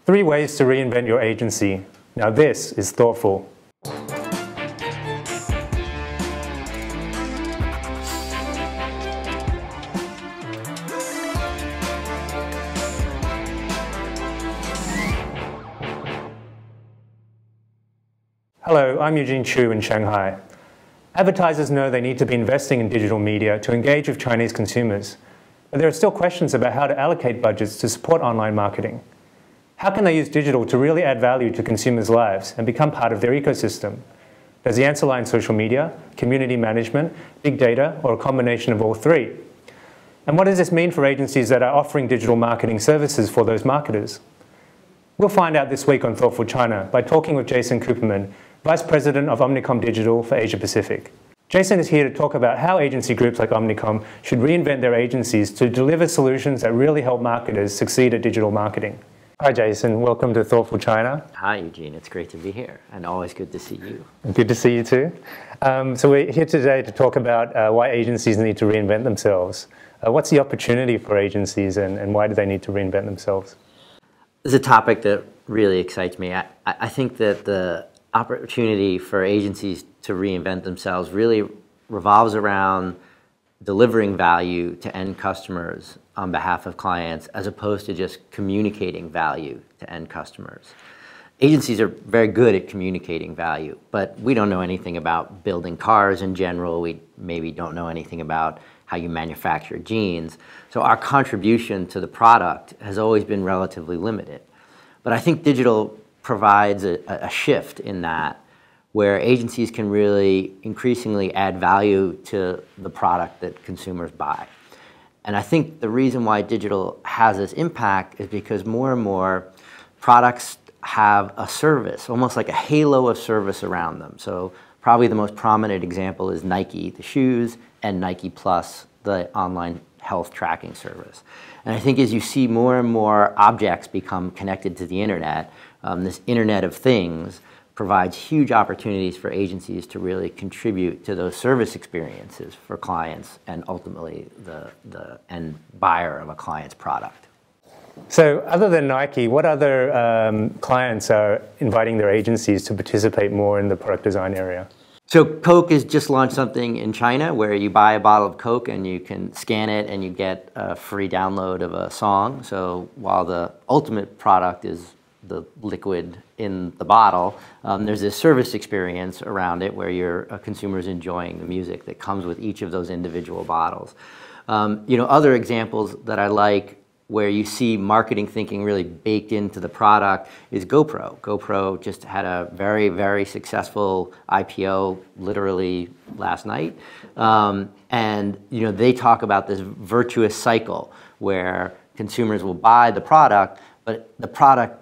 3 ways to reinvent your agency. Now this is thoughtful. Hello, I'm Eugene Chu in Shanghai. Advertisers know they need to be investing in digital media to engage with Chinese consumers, but there are still questions about how to allocate budgets to support online marketing. How can they use digital to really add value to consumers' lives and become part of their ecosystem? Does the answer lie in social media, community management, big data, or a combination of all 3? And what does this mean for agencies that are offering digital marketing services for those marketers? We'll find out this week on Thoughtful China by talking with Jason Cooperman, Vice President of Omnicom Digital for Asia Pacific. Jason is here to talk about how agency groups like Omnicom should reinvent their agencies to deliver solutions that really help marketers succeed at digital marketing. Hi Jason, welcome to Thoughtful China. Hi Eugene, it's great to be here and always good to see you. Good to see you too. So we're here today to talk about why agencies need to reinvent themselves. What's the opportunity for agencies and why do they need to reinvent themselves? It's a topic that really excites me. I think that the opportunity for agencies to reinvent themselves really revolves around delivering value to end customers on behalf of clients as opposed to just communicating value to end customers. Agencies are very good at communicating value, but we don't know anything about building cars in general. We maybe don't know anything about how you manufacture jeans. So our contribution to the product has always been relatively limited. But I think digital provides a shift in that, where agencies can really increasingly add value to the product that consumers buy. And I think the reason why digital has this impact is because more and more products have a service, almost like a halo of service around them. So probably the most prominent example is Nike, the shoes, and Nike Plus, the online health tracking service. And I think as you see more and more objects become connected to the internet, this Internet of Things provides huge opportunities for agencies to really contribute to those service experiences for clients and ultimately the end buyer of a client's product. So other than Nike, what other clients are inviting their agencies to participate more in the product design area? So Coke has just launched something in China where you buy a bottle of Coke and you can scan it and you get a free download of a song. So while the ultimate product is the liquid in the bottle, there's this service experience around it where your consumer's enjoying the music that comes with each of those individual bottles. Other examples that I like where you see marketing thinking really baked into the product is GoPro. GoPro just had a very, very successful IPO literally last night. They talk about this virtuous cycle where consumers will buy the product, but the product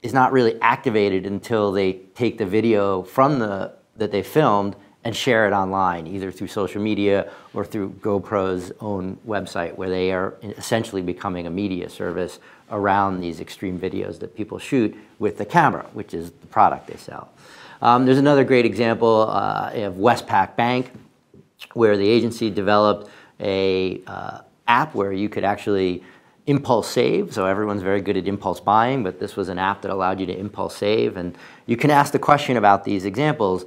is not really activated until they take the video from that they filmed and share it online, either through social media or through GoPro's own website, where they are essentially becoming a media service around these extreme videos that people shoot with the camera, which is the product they sell. There's another great example of Westpac Bank, where the agency developed a app where you could actually impulse save. So everyone's very good at impulse buying, but this was an app that allowed you to impulse save. And you can ask the question about these examples,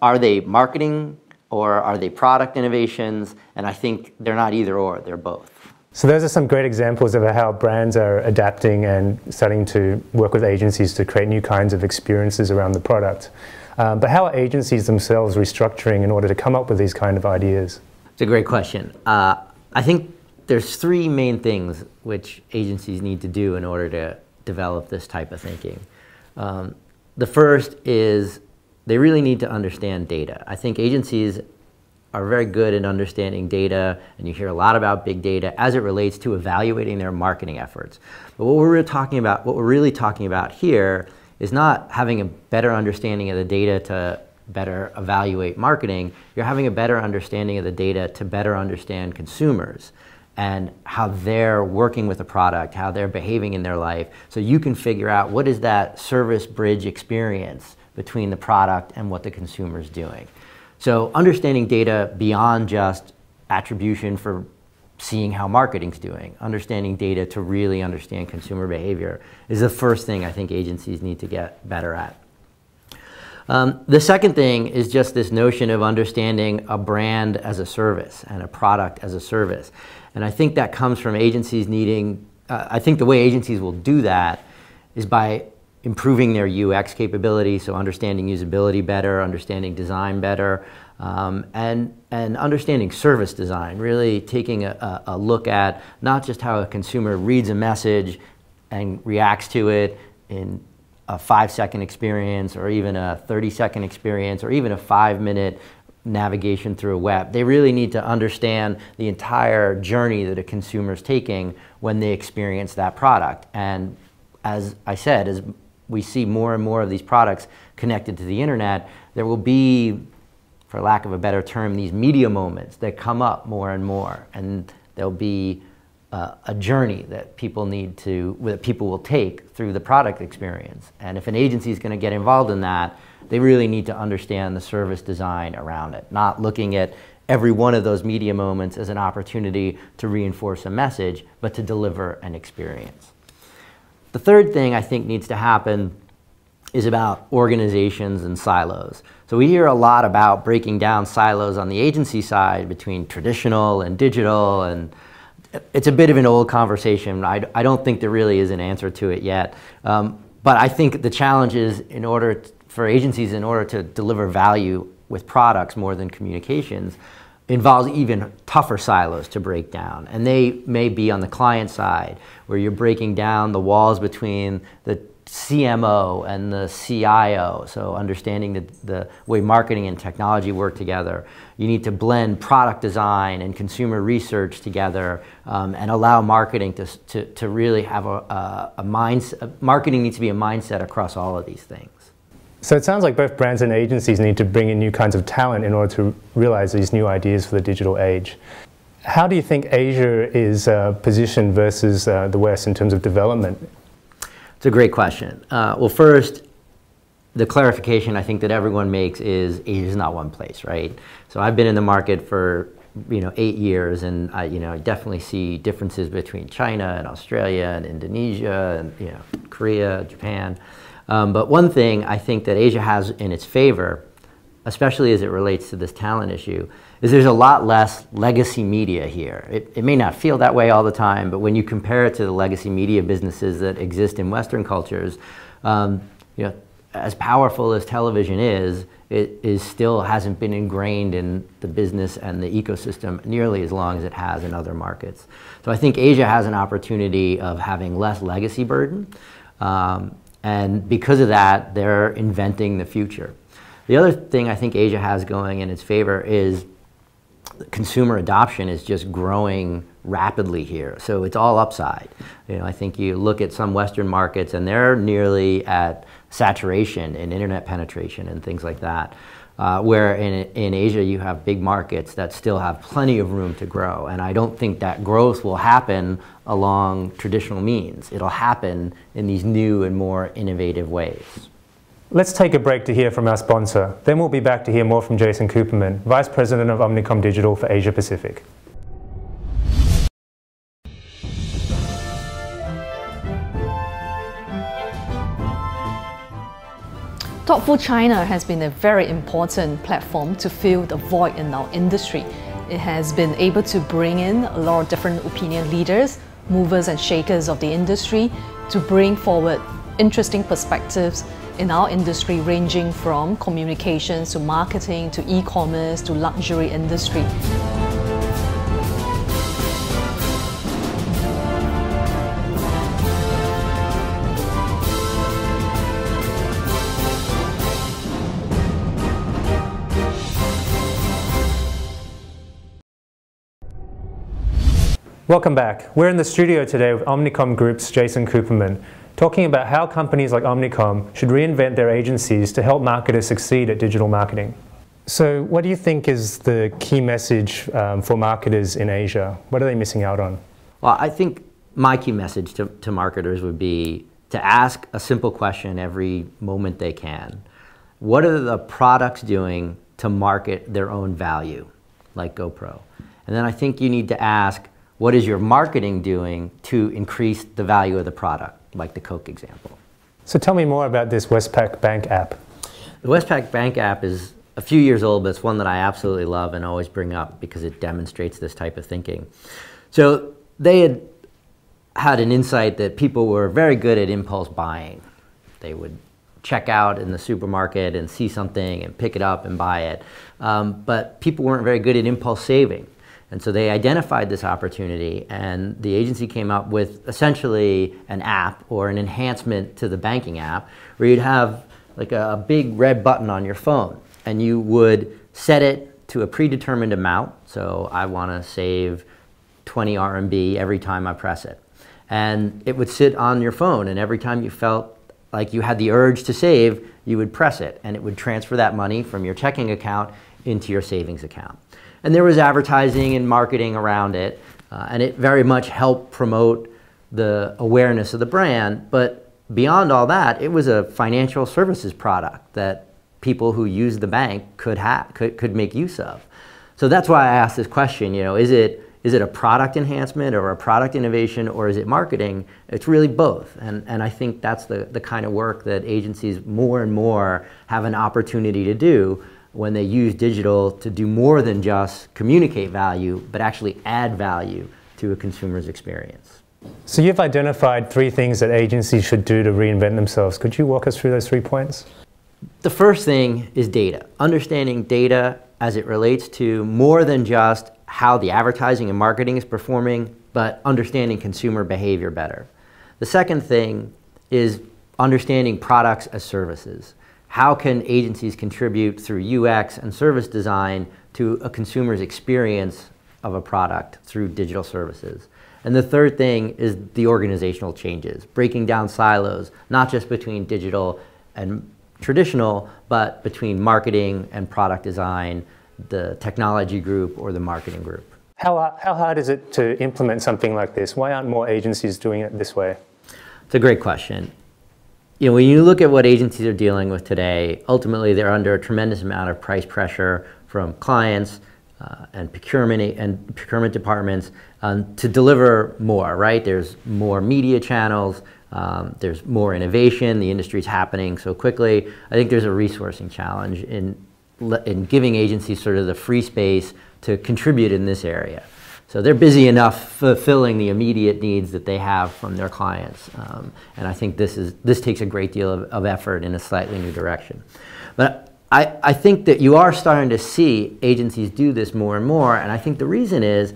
are they marketing or are they product innovations? And I think they're not either or, they're both. So those are some great examples of how brands are adapting and starting to work with agencies to create new kinds of experiences around the product. But how are agencies themselves restructuring in order to come up with these kind of ideas? It's a great question. I think there's 3 main things which agencies need to do in order to develop this type of thinking. The first is they really need to understand data. I think agencies are very good at understanding data, and you hear a lot about big data as it relates to evaluating their marketing efforts. But what we're really talking about here is not having a better understanding of the data to better evaluate marketing. You're having a better understanding of the data to better understand consumers and how they're working with the product, how they're behaving in their life, so you can figure out what is that service bridge experience between the product and what the consumer is doing. So understanding data beyond just attribution for seeing how marketing's doing. Understanding data to really understand consumer behavior is the first thing I think agencies need to get better at. The second thing is just this notion of understanding a brand as a service and a product as a service. And I think that comes from agencies needing, I think the way agencies will do that is by improving their UX capability, so understanding usability better, understanding design better, and understanding service design, really taking a look at not just how a consumer reads a message and reacts to it in a 5-second experience or even a 30-second experience or even a 5-minute navigation through a web. They really need to understand the entire journey that a consumer is taking when they experience that product. And as I said, as we see more and more of these products connected to the internet, there will be, for lack of a better term, these media moments that come up more and more. And there'll be a journey that people will take through the product experience. And if an agency is going to get involved in that, they really need to understand the service design around it, not looking at every one of those media moments as an opportunity to reinforce a message, but to deliver an experience. The third thing I think needs to happen is about organizations and silos. So we hear a lot about breaking down silos on the agency side between traditional and digital, and it's a bit of an old conversation. I don't think there really is an answer to it yet. But I think the challenge is for agencies, in order to deliver value with products more than communications, involves even tougher silos to break down. And they may be on the client side, where you're breaking down the walls between the CMO and the CIO, so understanding the way marketing and technology work together. You need to blend product design and consumer research together and allow marketing to really have a mindset. Marketing needs to be a mindset across all of these things. So it sounds like both brands and agencies need to bring in new kinds of talent in order to realize these new ideas for the digital age. How do you think Asia is positioned versus the West in terms of development? It's a great question. Well, first, the clarification I think that everyone makes is Asia is not one place, right? So I've been in the market for 8 years, and I definitely see differences between China and Australia and Indonesia and Korea, Japan. But one thing I think that Asia has in its favor, especially as it relates to this talent issue, is there's a lot less legacy media here. It may not feel that way all the time, but when you compare it to the legacy media businesses that exist in Western cultures, as powerful as television is, it still hasn't been ingrained in the business and the ecosystem nearly as long as it has in other markets. So I think Asia has an opportunity of having less legacy burden, and because of that, they're inventing the future. The other thing I think Asia has going in its favor is consumer adoption is just growing rapidly here. So it's all upside. I think you look at some Western markets and they're nearly at saturation in internet penetration and things like that. Where in Asia you have big markets that still have plenty of room to grow. And I don't think that growth will happen along traditional means. It'll happen in these new and more innovative ways. Let's take a break to hear from our sponsor. Then we'll be back to hear more from Jason Cooperman, Vice President of Omnicom Digital for Asia Pacific. Thoughtful China has been a very important platform to fill the void in our industry. It has been able to bring in a lot of different opinion leaders, movers and shakers of the industry to bring forward interesting perspectives in our industry, ranging from communications to marketing to e-commerce to luxury industry. Welcome back. We're in the studio today with Omnicom Group's Jason Cooperman, talking about how companies like Omnicom should reinvent their agencies to help marketers succeed at digital marketing. So what do you think is the key message for marketers in Asia? What are they missing out on? Well, I think my key message to marketers would be to ask a simple question every moment they can. What are the products doing to market their own value, like GoPro? And then I think you need to ask, what is your marketing doing to increase the value of the product, like the Coke example. So tell me more about this Westpac Bank app. The Westpac Bank app is a few years old, but it's one that I absolutely love and always bring up because it demonstrates this type of thinking. So they had an insight that people were very good at impulse buying. They would check out in the supermarket and see something and pick it up and buy it. But people weren't very good at impulse saving. And so they identified this opportunity, and the agency came up with essentially an app or an enhancement to the banking app where you'd have like a big red button on your phone, and you would set it to a predetermined amount. So I want to save 20 RMB every time I press it. And it would sit on your phone, and every time you felt like you had the urge to save, you would press it, and it would transfer that money from your checking account into your savings account. And there was advertising and marketing around it, and it very much helped promote the awareness of the brand. But beyond all that, it was a financial services product that people who use the bank could make use of. So that's why I asked this question, you know, is it a product enhancement or a product innovation, or is it marketing? It's really both. And I think that's the kind of work that agencies more and more have an opportunity to do when they use digital to do more than just communicate value, but actually add value to a consumer's experience. So you've identified 3 things that agencies should do to reinvent themselves. Could you walk us through those 3 points? The first thing is data. Understanding data as it relates to more than just how the advertising and marketing is performing, but understanding consumer behavior better. The second thing is understanding products as services. How can agencies contribute through UX and service design to a consumer's experience of a product through digital services? And the third thing is the organizational changes, breaking down silos, not just between digital and traditional, but between marketing and product design, the technology group or the marketing group. How hard is it to implement something like this? Why aren't more agencies doing it this way? It's a great question. You know, when you look at what agencies are dealing with today, ultimately they're under a tremendous amount of price pressure from clients and procurement departments to deliver more, right? There's more media channels, there's more innovation, the industry's happening so quickly. I think there's a resourcing challenge in giving agencies sort of the free space to contribute in this area. So they're busy enough fulfilling the immediate needs that they have from their clients. And I think this takes a great deal of effort in a slightly new direction. But I think that you are starting to see agencies do this more and more, and I think the reason is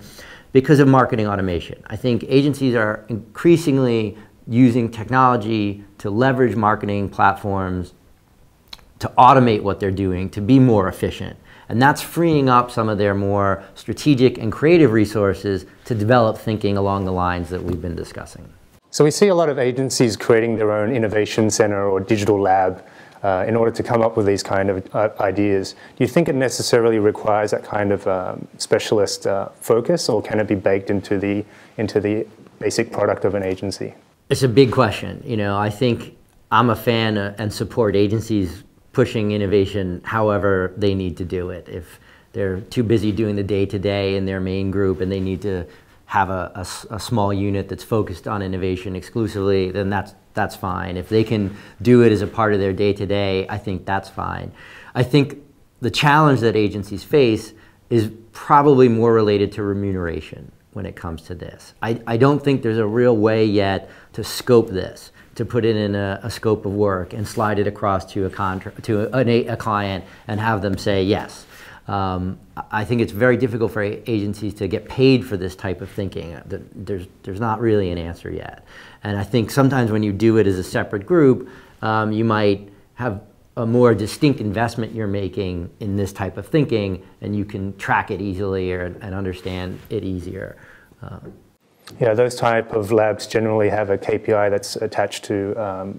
because of marketing automation. I think agencies are increasingly using technology to leverage marketing platforms to automate what they're doing, to be more efficient. And that's freeing up some of their more strategic and creative resources to develop thinking along the lines that we've been discussing. So we see a lot of agencies creating their own innovation center or digital lab in order to come up with these kind of ideas. Do you think it necessarily requires that kind of specialist focus, or can it be baked into the basic product of an agency? It's a big question. You know, I think I'm a fan and support agencies pushing innovation however they need to do it. If they're too busy doing the day-to-day in their main group and they need to have a small unit that's focused on innovation exclusively, then that's fine. If they can do it as a part of their day-to-day, I think that's fine. I think the challenge that agencies face is probably more related to remuneration when it comes to this. I don't think there's a real way yet to scope this, to put it in a scope of work and slide it across to a client and have them say yes. I think it's very difficult for agencies to get paid for this type of thinking. There's not really an answer yet. And I think sometimes when you do it as a separate group, you might have a more distinct investment you're making in this type of thinking, and you can track it easily and understand it easier. Yeah, those type of labs generally have a KPI that's attached to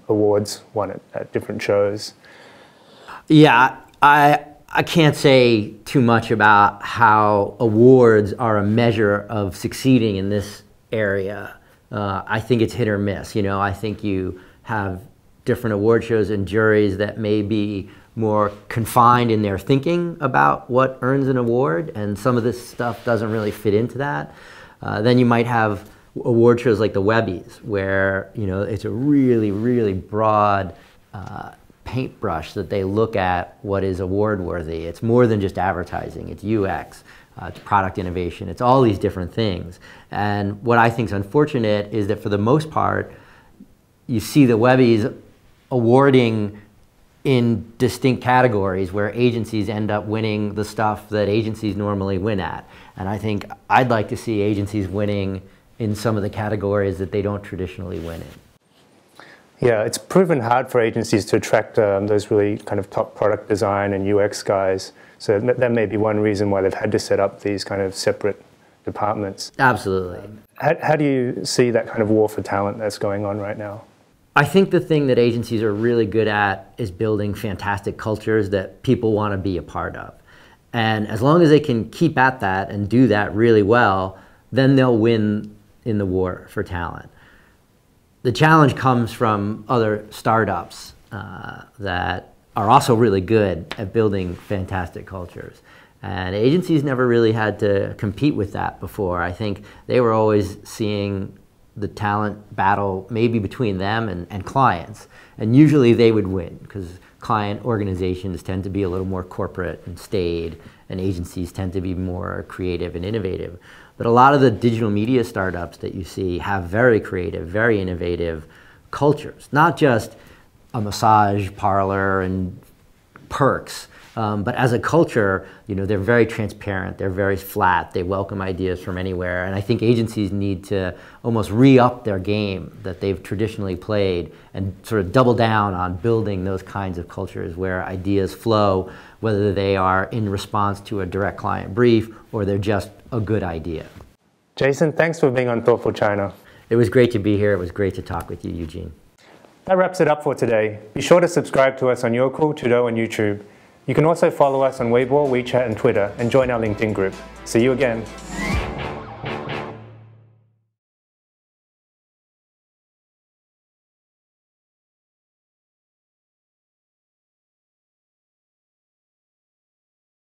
awards won at different shows. Yeah, I can't say too much about how awards are a measure of succeeding in this area. I think it's hit or miss. You know, I think you have different award shows and juries that may be more confined in their thinking about what earns an award, and some of this stuff doesn't really fit into that. Then you might have award shows like the Webbies, where it's a really, really broad paintbrush that they look at what is award worthy. It's more than just advertising. It's UX, it's product innovation. It's all these different things. And what I think is unfortunate is that for the most part, you see the Webbies awarding in distinct categories where agencies end up winning the stuff that agencies normally win at. And I think I'd like to see agencies winning in some of the categories that they don't traditionally win in. Yeah, it's proven hard for agencies to attract those really kind of top product design and UX guys. So that may be one reason why they've had to set up these kind of separate departments. Absolutely. How do you see that kind of war for talent that's going on right now? I think the thing that agencies are really good at is building fantastic cultures that people want to be a part of. And as long as they can keep at that and do that really well, then they'll win in the war for talent. The challenge comes from other startups that are also really good at building fantastic cultures. And agencies never really had to compete with that before. I think they were always seeing the talent battle maybe between them and clients. And usually they would win because client organizations tend to be a little more corporate and staid, and agencies tend to be more creative and innovative. But a lot of the digital media startups that you see have very creative, very innovative cultures, not just a massage parlor and perks, but as a culture, they're very transparent, they're very flat, they welcome ideas from anywhere. And I think agencies need to almost re-up their game that they've traditionally played and sort of double down on building those kinds of cultures where ideas flow, whether they are in response to a direct client brief or they're just a good idea. Jason, thanks for being on Thoughtful China. It was great to be here. It was great to talk with you, Eugene. That wraps it up for today. Be sure to subscribe to us on Youku, Tudou, and YouTube. You can also follow us on Weibo, WeChat, and Twitter, and join our LinkedIn group. See you again.